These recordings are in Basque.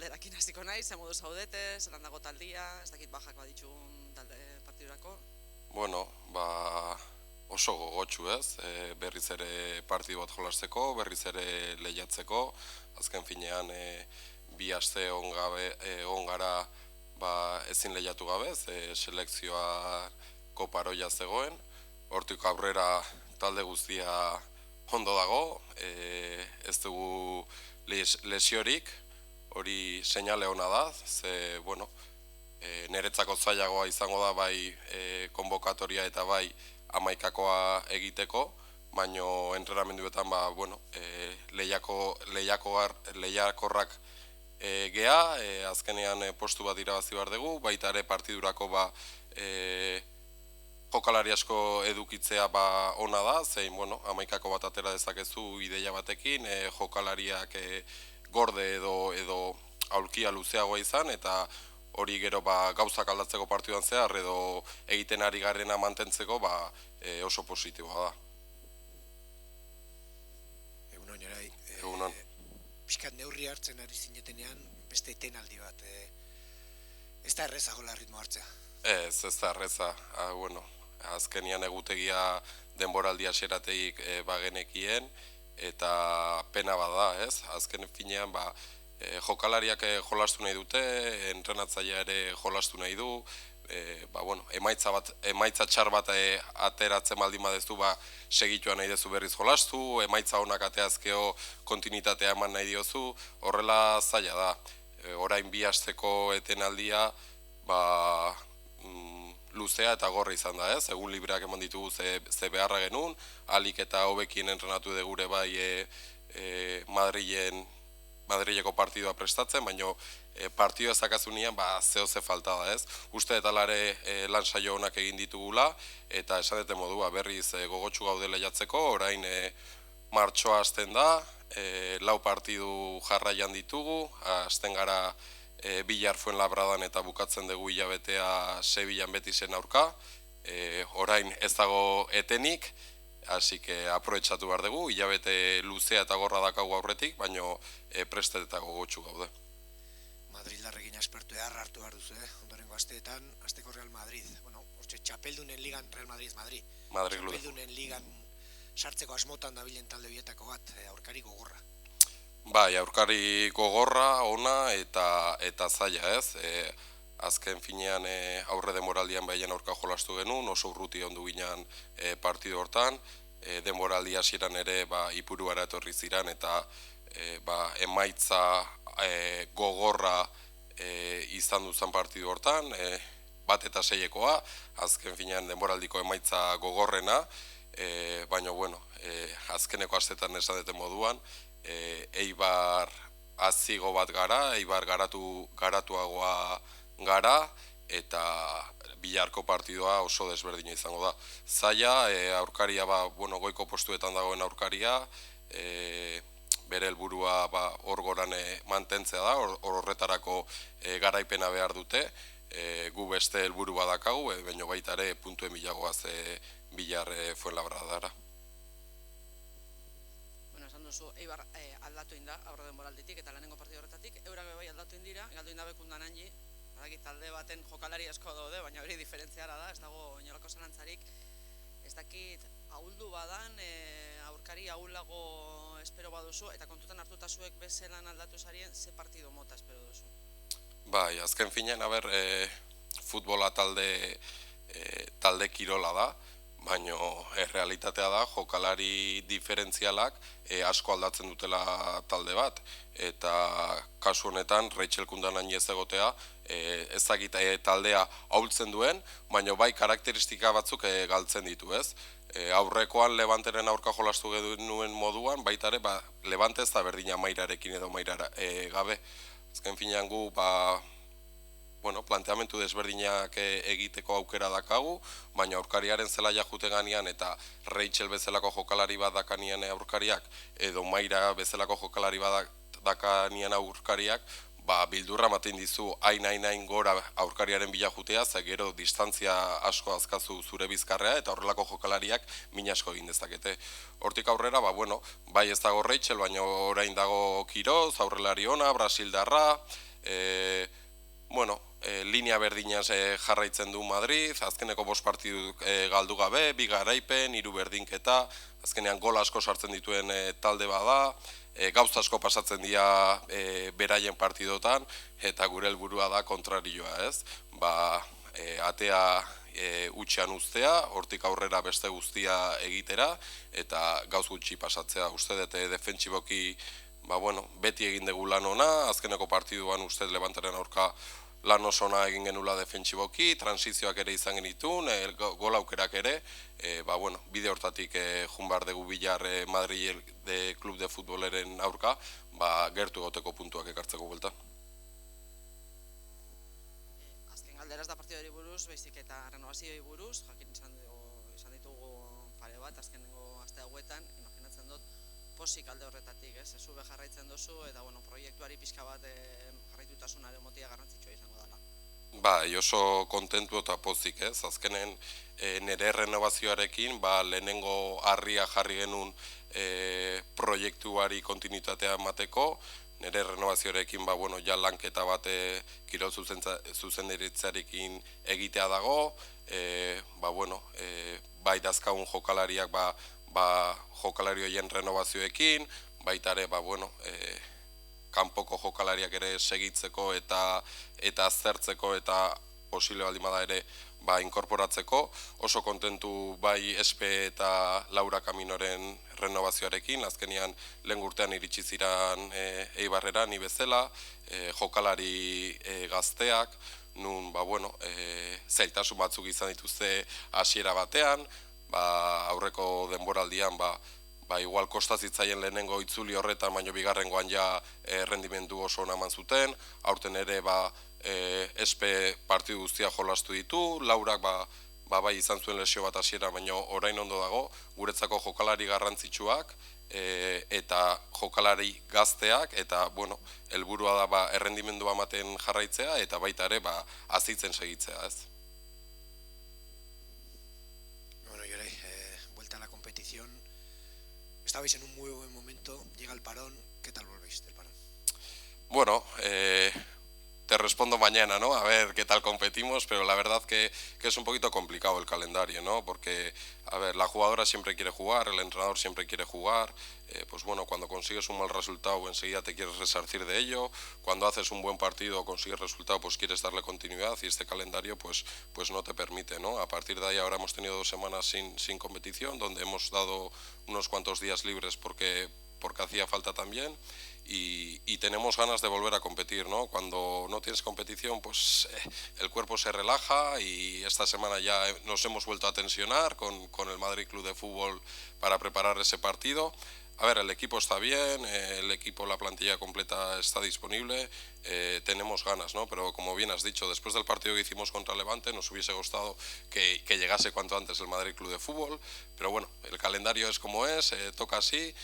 galderakin hasiko naiz, ze modu zaudete, zelan dago taldia, ez dakit bajak baditxun talde partidurako. Bueno, oso gogotsu ez, berriz ere partidu bat jolasteko, berriz ere lehiatzeko, azken finean bi aste on gara ezin lehiatu gabe, selekzioa koparoia zegoen, hortik aurrera talde guztia ondo dago, ez dugu lesiorik, hori seinale ona da, ze, bueno, niretzako zailagoa izango da bai konbokatoria eta bai hamaikakoa egiteko, baino entrenamenduetan lehiakorrak gea, azkenean postu bat irabazi behar dugu, baita ere partidurako jokalari asko edukitzea ona da, zein, hamaikako bat atera dezakezu ideia batekin, jokalariak gorde edo aulkia luzeagoa izan, eta hori gero gauzak aldatzeko partiduan zehar edo egiten ari garrena mantentzeko oso positiboa da. Egunon, Jorai. Egunon. Piskat neurri hartzen ari zinetenean, beste etenaldi bat. Ez da erreza gola ritmo hartzea? Ez da erreza. Azkenian egutegia denboraldi hasieratik bagenekien, eta pena bada, ez? Azken finean, jokalariak jolastu nahi dute, entrenatzailea ere jolastu nahi du, emaitza txar bat ateratzen baldin badezu, segituan nahi dezu berriz jolastu, emaitza honak ateazkeo kontinuitatea eman nahi diozu, horrela zaila da. Orain bi asteko etenaldia, luzea eta gorra izan da, ez? Egun libreak eman ditugu ze beharra genuen, alik eta hobekien entrenatu degure bai Madrileko partidua prestatzen, baina partidua zakazunean zehose falta da, ez? Uste eta lare lan saio honak egin ditugula, eta esan dute modua berriz gogotsu gaude lehiatzeko, orain martxoa hasten da, 4 partidu jarraian ditugu, hasten gara Bilar Fuenlabradan eta bukatzen dugu hilabetea Sevillan Betisen aurka, orain ez dago etenik, hasi que aprobetxatu behar dugu, hilabete luzea eta gorra dakagu aurretik, baino prestet eta gogotsu gaude. Madrildarrekin aspertu hartu behar duzu, ondorengo asteetan, asteko Real Madrid. Hortxe, txapeldunen ligan Real Madrid. Txapeldunen ligan sartzeko asmotan dabilen talde bietako bat, aurkari gogorra. Bai, aurkari gogorra, ona eta zaila, ez? Azken finean aurre denboraldian behien aurka jolastu genuen, oso urruti ondu ginen partidu hortan, denboraldi hasieran ere ipuruara etorri ziren eta emaitza gogorra izan duzan partidu hortan, bat eta 6-ekoa, azken finean denboraldiko emaitza gogorrena, baina, azkeneko astetan esan duten moduan, Eibar azigo bat gara, Eibar garatuagoa gara, eta Bilarko partidua oso desberdina izango da. Zaila, aurkaria, goiko postuetan dagoen aurkaria, bere helburua hor goran mantentzea da, horretarako garaipena behar dute, gu beste helburu badakagu, baina baita ere puntuen bilagoaz Bilar Fuenlabradara. Eibar aldatu inda aurre denboralditik eta lehenengo partidu horretatik, eurak bai aldatu indira, galdu inda bekundan hangi, talde baten jokalari asko daude, baina hori diferentziara da, ez dago inolako zalantzarik, ez dakit ahuldu badan, aurkari ahulago espero baduzu, eta kontutan hartuta zuek bezelan aldatu zarien, ze partido mota espero duzu? Bai, azken finean, futbola talde kirola da, baina realitatea da, jokalari diferentzialak asko aldatzen dutela talde bat, eta kasu honetan, Rachel Kundanan ez egotea, ezagita taldea ahultzen duen, baina bai karakteristika batzuk galtzen ditu, ez? Aurrekoan Levanteren aurka jolastu genuen moduan, baita ere, Levante ez da berdina Mairarekin edo Mairara gabe. Azken finean gu, planteamentu desberdinak egiteko aukera dakagu, baina aurkariaren zelaia jute ganean eta Rachel bezalako jokalari bat dakanean aurkariak edo Maira bezalako jokalari bat dakanean aurkariak, bildurra maten dizu hain gora aurkariaren bila jutea, ze gero distantzia asko azkazu zure bizkarrea eta horrelako jokalariak min asko egin dezakete. Hortik aurrera, bai ez dago Rachel, baina orain dago Quiroz, aurrelari ona, Brasildarra, linea berdinaz jarraitzen du Madrid, azkeneko 5 partidu galdu gabe, 2 garaipen, 3 berdinketa, azkenean gol asko sartzen dituen talde bada, gauza asko pasatzen dira beraien partidotan, eta gure helburua da kontrarioa, ez? Atea utxean uztea, hortik aurrera beste guztia egitera, eta gauz gutxi pasatzea. Uste dut defentsiboki beti egin dugu lan ona, azkeneko partiduan uste Levantaren aurka lan oso ona egin genula defentsiboki, transizioak ere izan genitun, gol aukerak ere, bide hortatik jun behar dugu Bilar Madrid Klub de Futboleren aurka, gertu goteko puntuak ekartzeko buelta. Azken galdera ez da partidori buruz, baizik eta renovazioi buruz, jakin izan ditugu pare bat, azkenengo aste hauetan, imaginatzen dut, posik alde horretatik, ez? Zube jarraitzen duzu, eta proiektuari pixka bat jarraitutasunaren motia garrantzitsua izango dela. Oso kontentu eta pozik, ez? Azkenen nire renovazioarekin, lehenengo harria jarri genuen proiektuari kontinuitatea emateko, nire renovazioarekin ja lanketa bat kirol zuzendaritzarekin egitea dago, bai dazkagun jokalariak jokalari horien renovazioekin, baita ere kanpoko jokalariak ere segitzeko eta aztertzeko eta posible baldin bada ere inkorporatzeko. Oso kontentu bai Espe eta Laura Kaminoren renovazioarekin, azkenian lehen urtean iritsi ziren Eibarrera, ni bezala, jokalari gazteak, nun zailtasun batzuk izan dituzte hasiera batean, aurreko denboraldian igual kostazitzaien lehenengo itzuli horretan, baino bigarrengoan ja rendimendu oso ona eman zuten, aurten ere Espe partidu guztia jolastu ditu, Laurak bai izan zuen lesio bat hasiera, baino orain ondo dago, guretzako jokalari garrantzitsuak eta jokalari gazteak, eta helburua da errendimendua ematen jarraitzea eta baita ere azitzen segitzea, ez? Estabais en un muy buen momento, llega el parón, ¿qué tal volvéis del parón? Te respondo mañana, ¿no? A ver qué tal competimos, pero la verdad que es un poquito complicado el calendario, ¿no? Porque, la jugadora siempre quiere jugar, el entrenador siempre quiere jugar, cuando consigues un mal resultado enseguida te quieres resarcir de ello, cuando haces un buen partido o consigues resultado pues quieres darle continuidad y este calendario pues no te permite, ¿no? A partir de ahí ahora hemos tenido 2 semanas sin competición, donde hemos dado unos cuantos días libres porque hacía falta también, y tenemos ganas de volver a competir, ¿no? Cuando no tienes competición, pues el cuerpo se relaja, y esta semana ya nos hemos vuelto a tensionar con el Madrid Club de Fútbol para preparar ese partido. El equipo está bien, la plantilla completa está disponible, tenemos ganas, ¿no? Pero como bien has dicho, después del partido que hicimos contra Levante nos hubiese gustado que llegase cuanto antes el Madrid Club de Fútbol, pero el calendario es como es, toca así.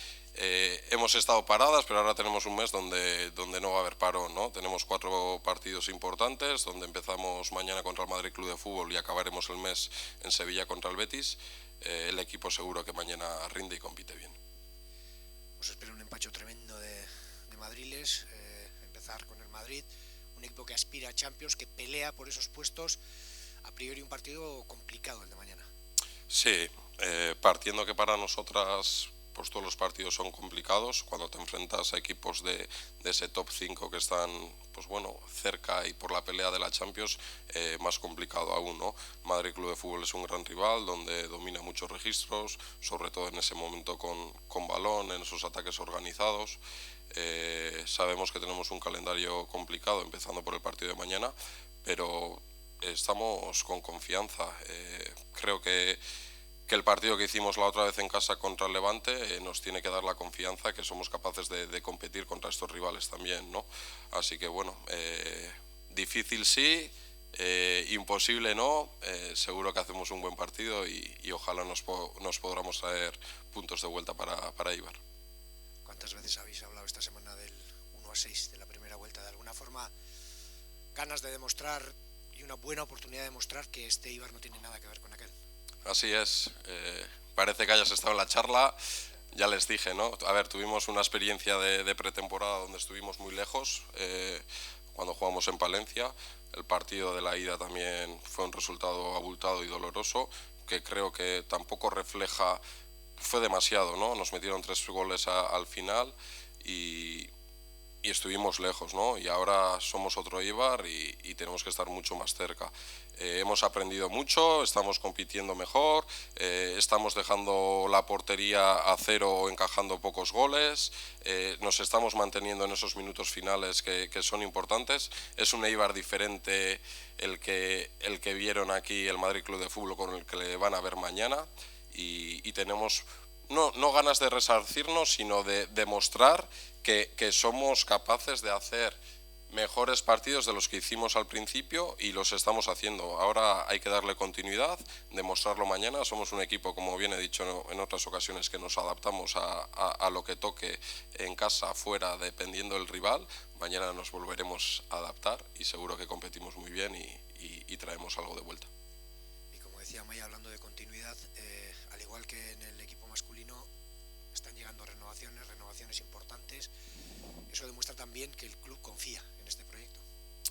Hemos estado paradas, pero ahora tenemos un mes donde no va a haber parón, ¿no? Tenemos 4 partidos importantes, donde empezamos mañana contra el Madrid Club de Fútbol y acabaremos el mes en Sevilla contra el Betis. El equipo seguro que mañana rinde y compite bien. Os espera un empacho tremendo de madriles, empezar con el Madrid, un equipo que aspira a Champions, que pelea por esos puestos, a priori un partido complicado el de mañana. Sí, partiendo que para nosotras pues todos los partidos son complicados, cuando te enfrentas a equipos de ese top 5 que están cerca y por la pelea de la Champions, más complicado aún, ¿no? Madrid Club de Fútbol es un gran rival donde domina muchos registros, sobre todo en ese momento con balón, en esos ataques organizados. Sabemos que tenemos un calendario complicado, empezando por el partido de mañana, pero estamos con confianza. Creo que el partido que hicimos la otra vez en casa contra el Levante nos tiene que dar la confianza que somos capaces de competir contra estos rivales también, ¿no? Así que difícil sí, imposible no, seguro que hacemos un buen partido y ojalá nos podamos traer puntos de vuelta para Eibar. ¿Cuántas veces habéis hablado esta semana del 1-6 de la primera vuelta? De alguna forma, ganas de demostrar y una buena oportunidad de demostrar que este Eibar no tiene nada que ver con aquel. Así es, parece que hayas estado en la charla, ya les dije, ¿no? Tuvimos una experiencia de pretemporada donde estuvimos muy lejos, cuando jugamos en Palencia. El partido de la ida también fue un resultado abultado y doloroso, que creo que tampoco refleja, fue demasiado, ¿no? Nos metieron 3 goles al final y estuvimos lejos, ¿no? Y ahora somos otro Eibar y tenemos que estar mucho más cerca. Hemos aprendido mucho, estamos compitiendo mejor, estamos dejando la portería a cero o encajando pocos goles, nos estamos manteniendo en esos minutos finales que son importantes. Es un Eibar diferente el que vieron aquí el Madrid Club de Fútbol con el que le van a ver mañana y tenemos no ganas de resarcirnos, sino de demostrar que somos capaces de hacer mejores partidos de los que hicimos al principio y los estamos haciendo. Ahora hay que darle continuidad, demostrarlo mañana. Somos un equipo, como bien he dicho en otras ocasiones, que nos adaptamos a lo que toque en casa, fuera, dependiendo del rival. Mañana nos volveremos a adaptar y seguro que competimos muy bien y traemos algo de vuelta. Y como decía Maya, hablando de continuidad, al igual que en el equipo masculino, están llegando renovaciones importantes. Eso demuestra también que el club confía en este proyecto.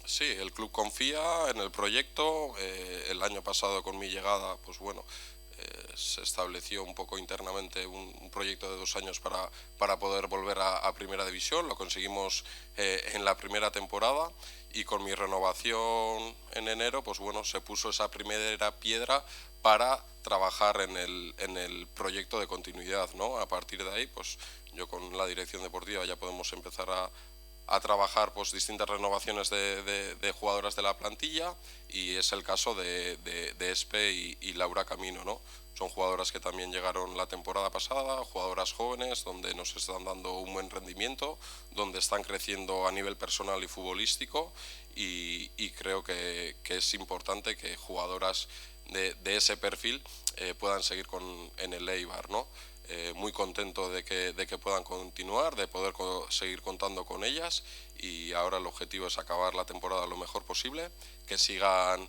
Sí, el club confía en el proyecto. El año pasado, con mi llegada, pues bueno, se estableció un poco internamente un proyecto de 2 años para poder volver a Primera División. Lo conseguimos en la primera temporada y con mi renovación en enero, pues bueno, se puso esa primera piedra para trabajar en el proyecto de continuidad, ¿no? A partir de ahí, pues yo con la dirección deportiva ya podemos empezar a trabajar pues distintas renovaciones de jugadoras de la plantilla y es el caso de Espe y Laura Camino, ¿no? Son jugadoras que también llegaron la temporada pasada, jugadoras jóvenes donde nos están dando un buen rendimiento, donde están creciendo a nivel personal y futbolístico y creo que es importante que jugadoras de ese perfil puedan seguir en el Eibar, ¿no? Muy contento de que puedan continuar, de poder seguir contando con ellas y ahora el objetivo es acabar la temporada lo mejor posible, que sigan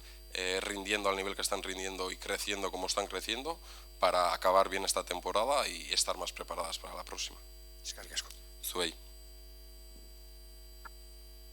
rindiendo al nivel que están rindiendo y creciendo como están creciendo para acabar bien esta temporada y estar más preparadas para la próxima. Eskerrik asko. Zuei.